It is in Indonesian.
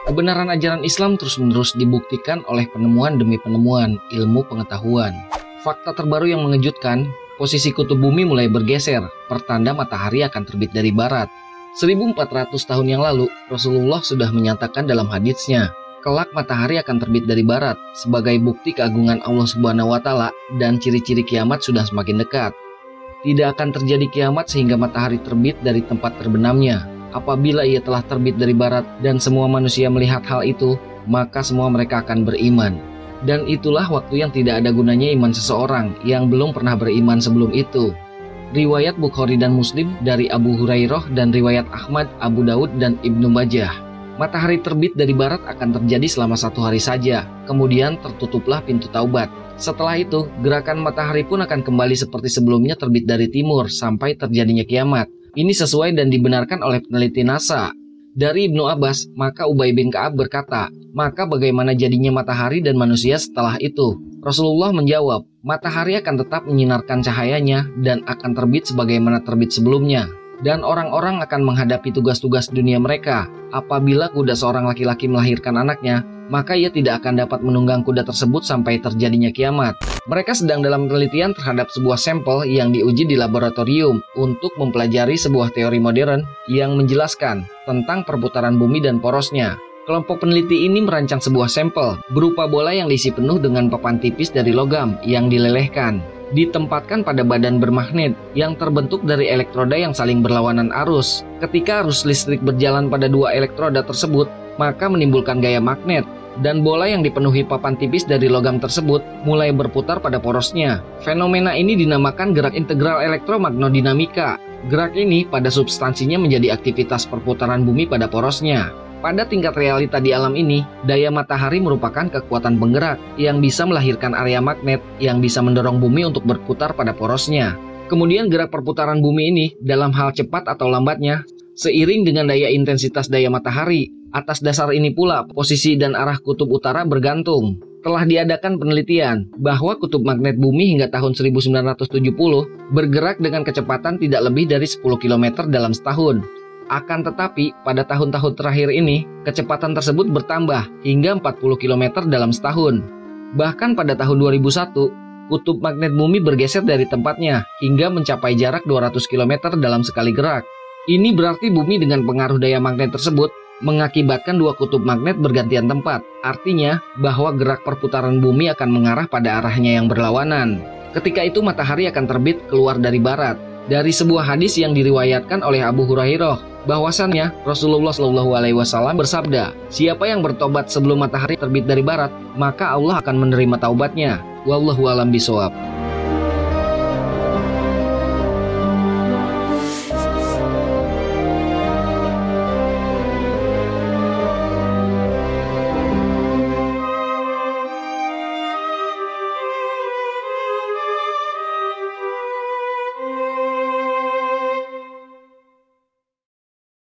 Kebenaran ajaran Islam terus-menerus dibuktikan oleh penemuan demi penemuan ilmu pengetahuan. Fakta terbaru yang mengejutkan, posisi kutub bumi mulai bergeser, pertanda matahari akan terbit dari barat. 1400 tahun yang lalu, Rasulullah sudah menyatakan dalam haditsnya, kelak matahari akan terbit dari barat sebagai bukti keagungan Allah Subhanahu wa Ta'ala dan ciri-ciri kiamat sudah semakin dekat. Tidak akan terjadi kiamat sehingga matahari terbit dari tempat terbenamnya. Apabila ia telah terbit dari barat dan semua manusia melihat hal itu, maka semua mereka akan beriman. Dan itulah waktu yang tidak ada gunanya iman seseorang yang belum pernah beriman sebelum itu. Riwayat Bukhari dan Muslim dari Abu Hurairah dan riwayat Ahmad, Abu Daud, dan Ibnu Majah. Matahari terbit dari barat akan terjadi selama 1 hari saja, kemudian tertutuplah pintu taubat. Setelah itu, gerakan matahari pun akan kembali seperti sebelumnya terbit dari timur sampai terjadinya kiamat. Ini sesuai dan dibenarkan oleh peneliti NASA. Dari Ibnu Abbas, maka Ubay bin Ka'ab berkata, maka bagaimana jadinya matahari dan manusia setelah itu? Rasulullah menjawab, matahari akan tetap menyinarkan cahayanya dan akan terbit sebagaimana terbit sebelumnya. Dan orang-orang akan menghadapi tugas-tugas dunia mereka. Apabila kuda seorang laki-laki melahirkan anaknya, maka ia tidak akan dapat menunggang kuda tersebut sampai terjadinya kiamat. Mereka sedang dalam penelitian terhadap sebuah sampel yang diuji di laboratorium untuk mempelajari sebuah teori modern yang menjelaskan tentang perputaran bumi dan porosnya. Kelompok peneliti ini merancang sebuah sampel berupa bola yang diisi penuh dengan papan tipis dari logam yang dilelehkan, ditempatkan pada badan bermagnet yang terbentuk dari elektroda yang saling berlawanan arus. Ketika arus listrik berjalan pada 2 elektroda tersebut, maka menimbulkan gaya magnet, dan bola yang dipenuhi papan tipis dari logam tersebut mulai berputar pada porosnya. Fenomena ini dinamakan gerak integral elektromagnodinamika. Gerak ini pada substansinya menjadi aktivitas perputaran bumi pada porosnya. Pada tingkat realita di alam ini, daya matahari merupakan kekuatan penggerak yang bisa melahirkan area magnet yang bisa mendorong bumi untuk berputar pada porosnya. Kemudian gerak perputaran bumi ini dalam hal cepat atau lambatnya seiring dengan daya intensitas daya matahari. Atas dasar ini pula posisi dan arah kutub utara bergantung. Telah diadakan penelitian bahwa kutub magnet bumi hingga tahun 1970 bergerak dengan kecepatan tidak lebih dari 10 km dalam setahun. Akan tetapi, pada tahun-tahun terakhir ini, kecepatan tersebut bertambah hingga 40 km dalam setahun. Bahkan pada tahun 2001, kutub magnet bumi bergeser dari tempatnya hingga mencapai jarak 200 km dalam sekali gerak. Ini berarti bumi dengan pengaruh daya magnet tersebut mengakibatkan 2 kutub magnet bergantian tempat. Artinya bahwa gerak perputaran bumi akan mengarah pada arahnya yang berlawanan. Ketika itu matahari akan terbit keluar dari barat. Dari sebuah hadis yang diriwayatkan oleh Abu Hurairah, bahwasannya Rasulullah SAW bersabda, siapa yang bertobat sebelum matahari terbit dari barat, maka Allah akan menerima taubatnya. Wallahu a'lam bishawab.